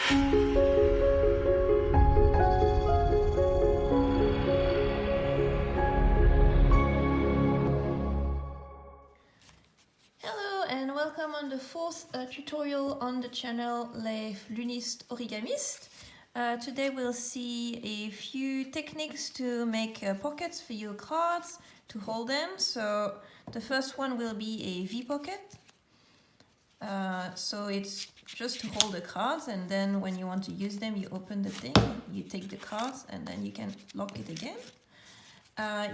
Hello and welcome on the fourth tutorial on the channel Les Lunistes Origamistes. Today we'll see a few techniques to make pockets for your cards to hold them. So the first one will be a V pocket. So it's just to hold the cards, and then when you want to use them you open the thing, you take the cards and then you can lock it again.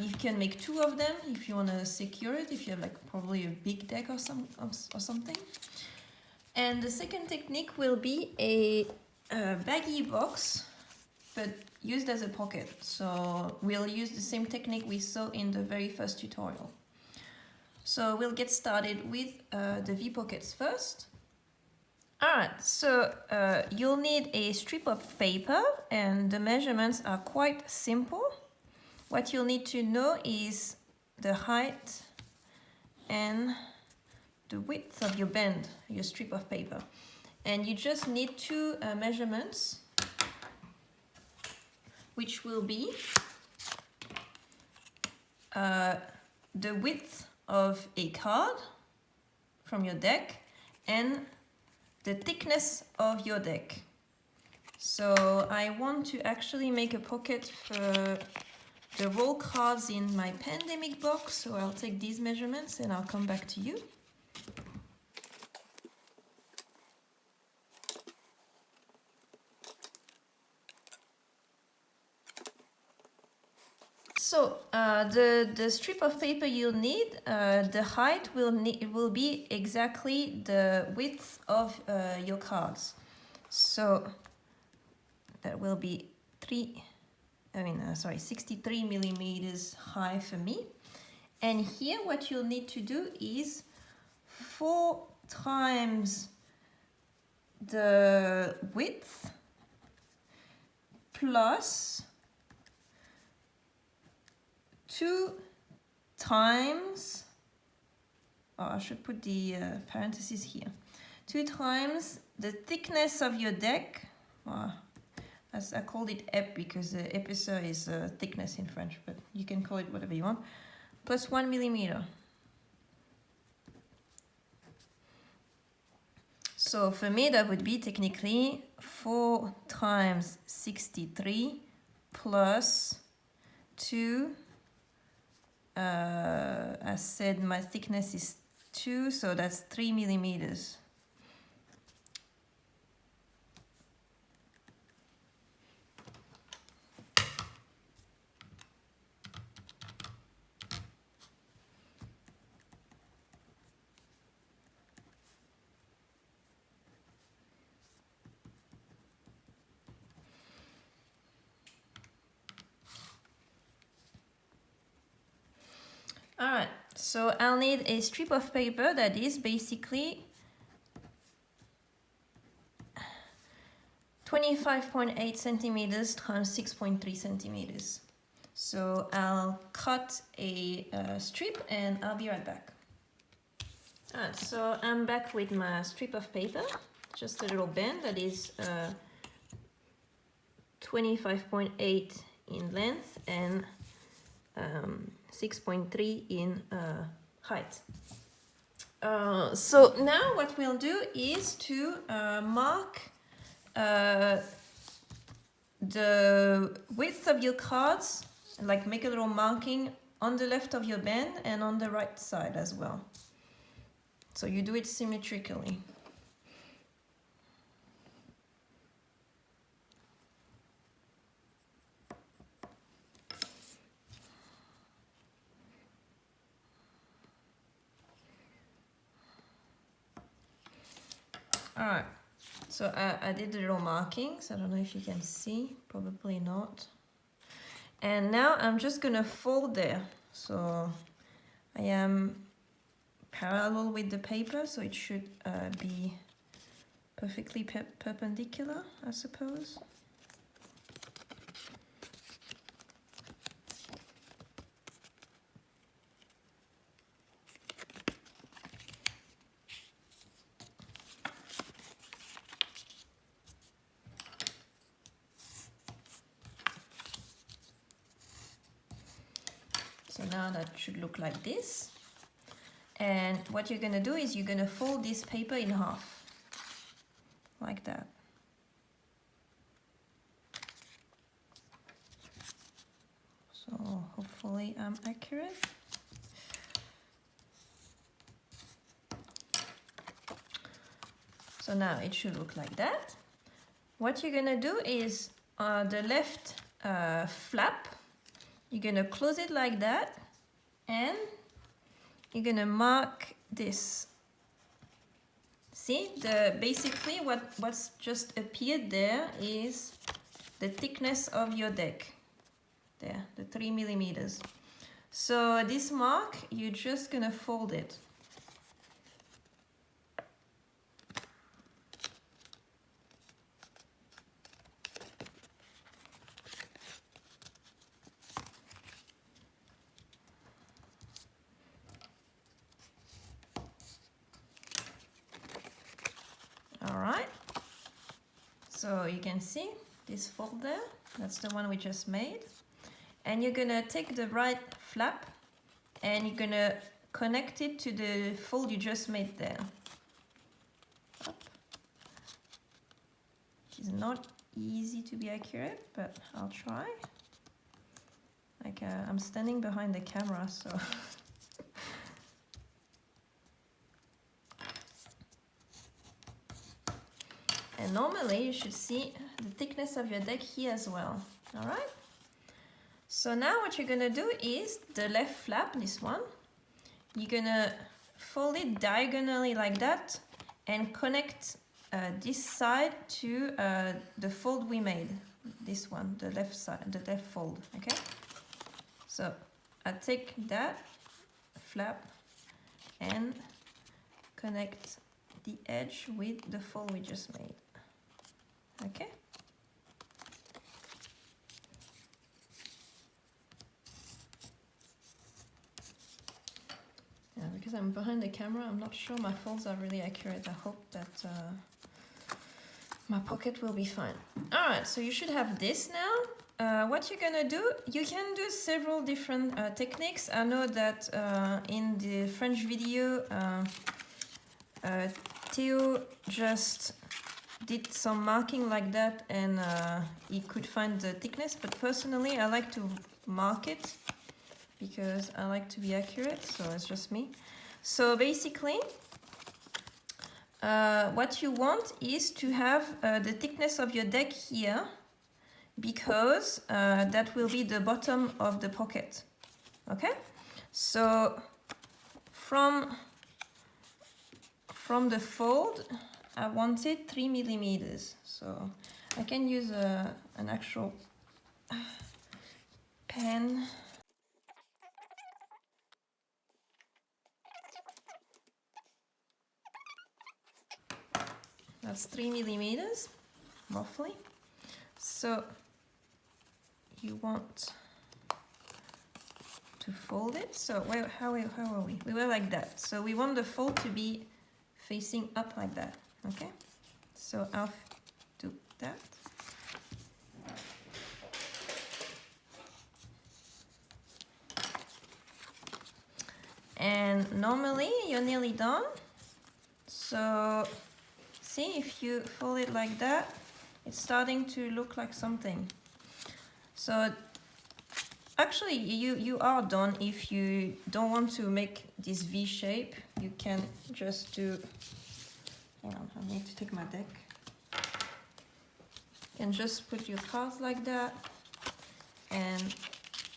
You can make two of them if you want to secure it, if you have like probably a big deck or something. And the second technique will be a baggy box, but used as a pocket. So we'll use the same technique we saw in the very first tutorial. So we'll get started with the V pockets first. Alright, so you'll need a strip of paper, and the measurements are quite simple. What you'll need to know is the height and the width of your band, your strip of paper. And you just need two measurements, which will be the width of a card from your deck and the thickness of your deck. So I want to actually make a pocket for the roll cards in my pandemic box, so I'll take these measurements and I'll come back to you. So the strip of paper you'll need, the height will be exactly the width of your cards. So that will be 63 millimeters high for me. And here what you'll need to do is 4 times the width plus 2 times, I should put the parentheses here, 2 times the thickness of your deck. As I called it ep because épaisseur is thickness in French, but you can call it whatever you want, plus 1 millimeter. So for me that would be technically 4 times 63 plus 2. I said my thickness is 2, so that's 3 millimeters. Alright, so I'll need a strip of paper that is basically 25.8 centimeters times 6.3 centimeters. So I'll cut a strip and I'll be right back. Alright, so I'm back with my strip of paper, just a little band that is 25.8 in length and 6.3 in height. So now what we'll do is to mark the width of your cards, like make a little marking on the left of your band and on the right side as well. So you do it symmetrically. Alright, so I did the little markings. I don't know if you can see, probably not. And now I'm just gonna fold there. So I am parallel with the paper, so it should be perfectly perpendicular, I suppose. now that should look like this. And what you're gonna do is you're gonna fold this paper in half, like that. So hopefully I'm accurate. So now it should look like that. What you're gonna do is the left flap, you're gonna close it like that, and you're gonna mark this. See, basically what's just appeared there is the thickness of your deck. There, the 3 millimeters. So this mark, you're just gonna fold it. All right. So you can see this fold there. That's the one we just made. And you're gonna take the right flap and you're gonna connect it to the fold you just made there. Up. It's not easy to be accurate, but I'll try. Like I'm standing behind the camera, so. And normally you should see the thickness of your deck here as well. All right. So now what you're gonna do is the left flap, this one, you're gonna fold it diagonally like that and connect this side to the fold we made. This one, the left side, the left fold, okay? So I take that flap and connect the edge with the fold we just made, okay? Because I'm behind the camera, I'm not sure my folds are really accurate. I hope that my pocket will be fine. All right, so you should have this now. What you're gonna do, you can do several different techniques. I know that in the French video, Theo just did some marking like that and he could find the thickness, but personally I like to mark it because I like to be accurate, so it's just me. So basically, what you want is to have the thickness of your deck here, because that will be the bottom of the pocket, okay? So from the fold, I wanted 3 millimeters, so I can use an actual pen. That's 3 millimeters, roughly. So you want to fold it. So how are we? We were like that. So we want the fold to be facing up like that. Okay. So I'll do that. And normally you're nearly done. So see, if you fold it like that, it's starting to look like something. So actually you are done. If you don't want to make this V shape, you can just do, hang on, I need to take my deck. You can just put your cards like that and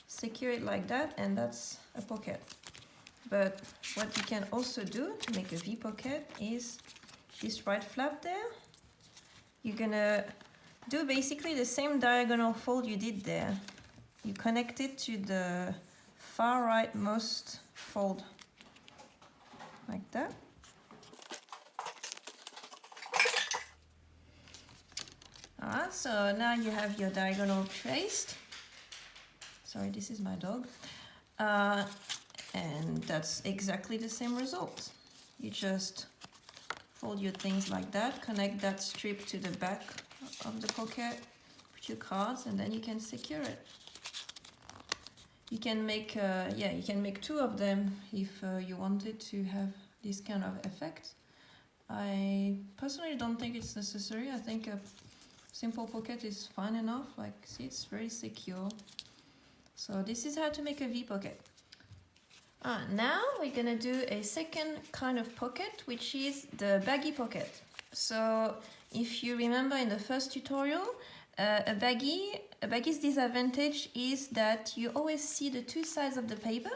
secure it like that, and that's a pocket. But what you can also do to make a V pocket is this right flap there. You're gonna do basically the same diagonal fold you did there. You connect it to the far rightmost fold, like that. Alright, so now you have your diagonal traced. Sorry, this is my dog. And that's exactly the same result. You just fold your things like that, connect that strip to the back of the pocket, put your cards, and then you can secure it. You can make you can make two of them if you wanted to have this kind of effect. I personally don't think it's necessary. I think a simple pocket is fine enough. Like, see, it's very secure. So this is how to make a V pocket. Now we're gonna do a second kind of pocket, which is the baggy pocket. So if you remember in the first tutorial, a baggy's disadvantage is that you always see the two sides of the paper.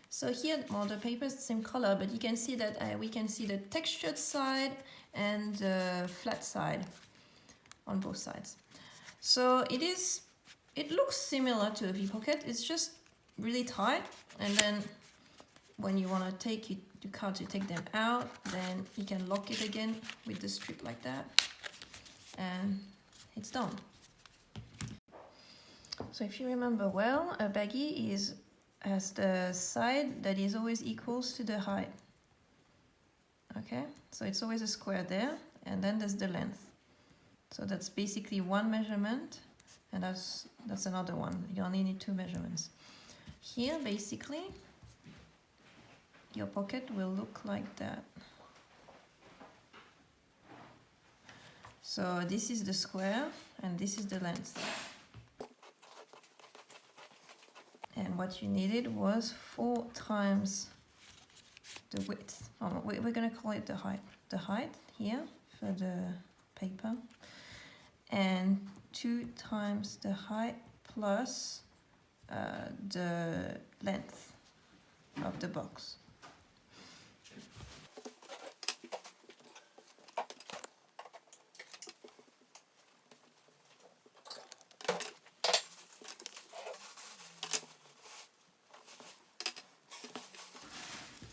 So here, well, the paper is the same color, but you can see that we can see the textured side and the flat side on both sides. So it looks similar to a V pocket. It's just really tight, and then when you want to take it, the cards, you take them out, then you can lock it again with the strip like that, and it's done. So if you remember well, a baggy has the side that is always equals to the height. Okay, so it's always a square there, and then there's the length. So that's basically one measurement, and that's another one. You only need two measurements. Here, basically, your pocket will look like that. So this is the square, and this is the length. And what you needed was 4 times the width. Oh, we're going to call it the height. The height here for the paper. And 2 times the height plus the length of the box.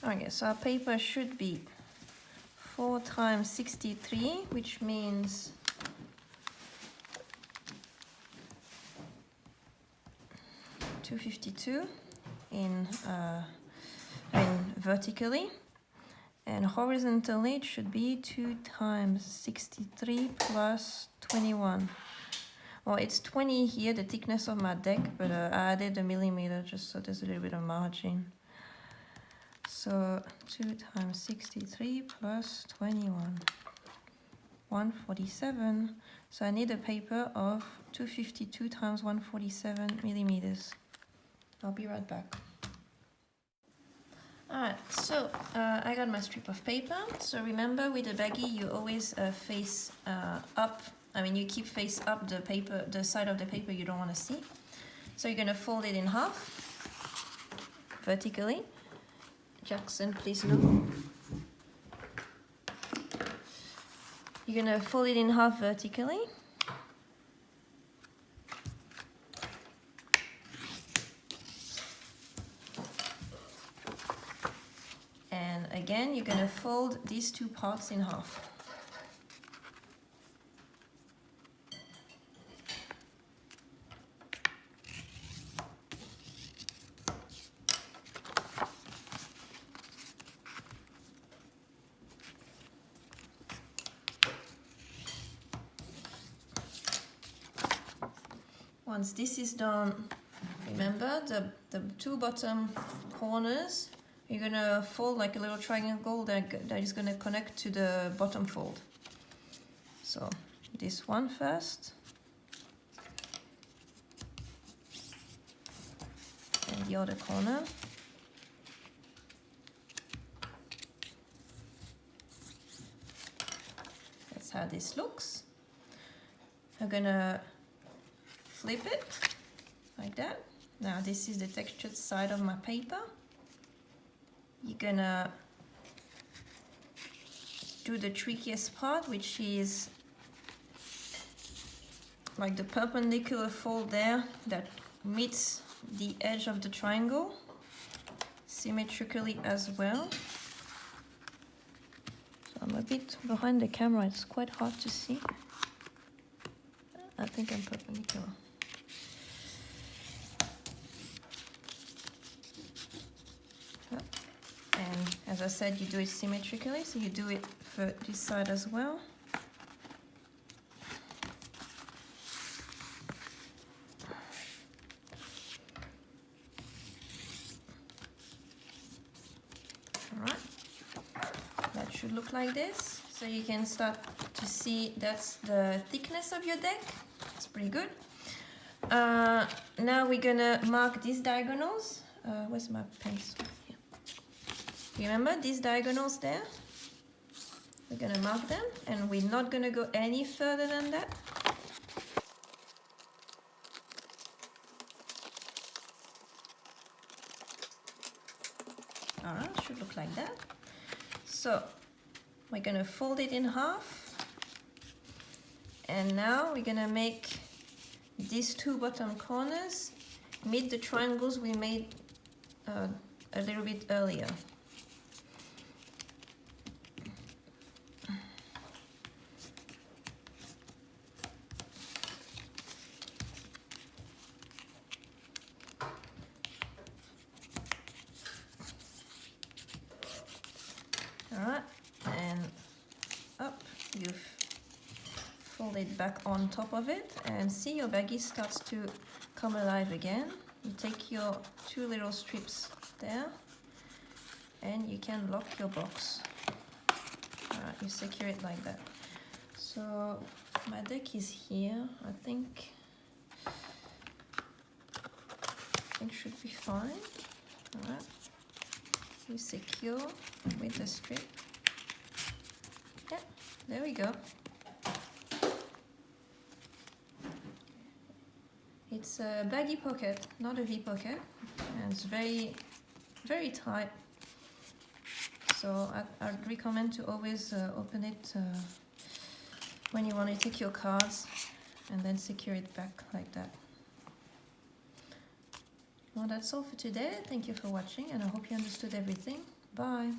Okay, so our paper should be 4 times 63, which means 252 in vertically, and horizontally it should be 2 times 63 plus 21. Well, it's 20 here, the thickness of my deck, but I added a millimeter just so there's a little bit of margin. So 2 times 63 plus 21, 147. So I need a paper of 252 times 147 millimeters. I'll be right back. Alright, so I got my strip of paper. So remember, with the baggy, you always face up. I mean, you keep face up the paper, the side of the paper you don't want to see. So you're gonna fold it in half vertically. Jackson, please no. You're gonna fold it in half vertically. And again, you're gonna fold these two parts in half. Once this is done, remember the two bottom corners, you're gonna fold like a little triangle that is gonna connect to the bottom fold. So this one first, and the other corner. That's how this looks. I'm gonna flip it like that. Now this is the textured side of my paper. You're gonna do the trickiest part, which is like the perpendicular fold there that meets the edge of the triangle symmetrically as well. So I'm a bit behind the camera, it's quite hard to see. I think I'm perpendicular. And as I said, you do it symmetrically, so you do it for this side as well. should look like this. So you can start to see that's the thickness of your deck. It's pretty good. Now we're gonna mark these diagonals. Where's my pencil? Here. Remember these diagonals there? We're gonna mark them, and we're not gonna go any further than that. Alright, should look like that. So we're gonna fold it in half, and now we're gonna make these two bottom corners meet the triangles we made a little bit earlier. Alright, and up, you fold it back on top of it, and see your baggie starts to come alive again. You take your two little strips there, and you can lock your box. Alright, you secure it like that. So my deck is here. I think should be fine. Alright, you secure with the strip. Yeah, there we go. It's a baggy pocket, not a V pocket, and it's very, very tight. So I'd recommend to always open it when you want to take your cards, and then secure it back like that. Well, that's all for today. Thank you for watching, and I hope you understood everything. Bye.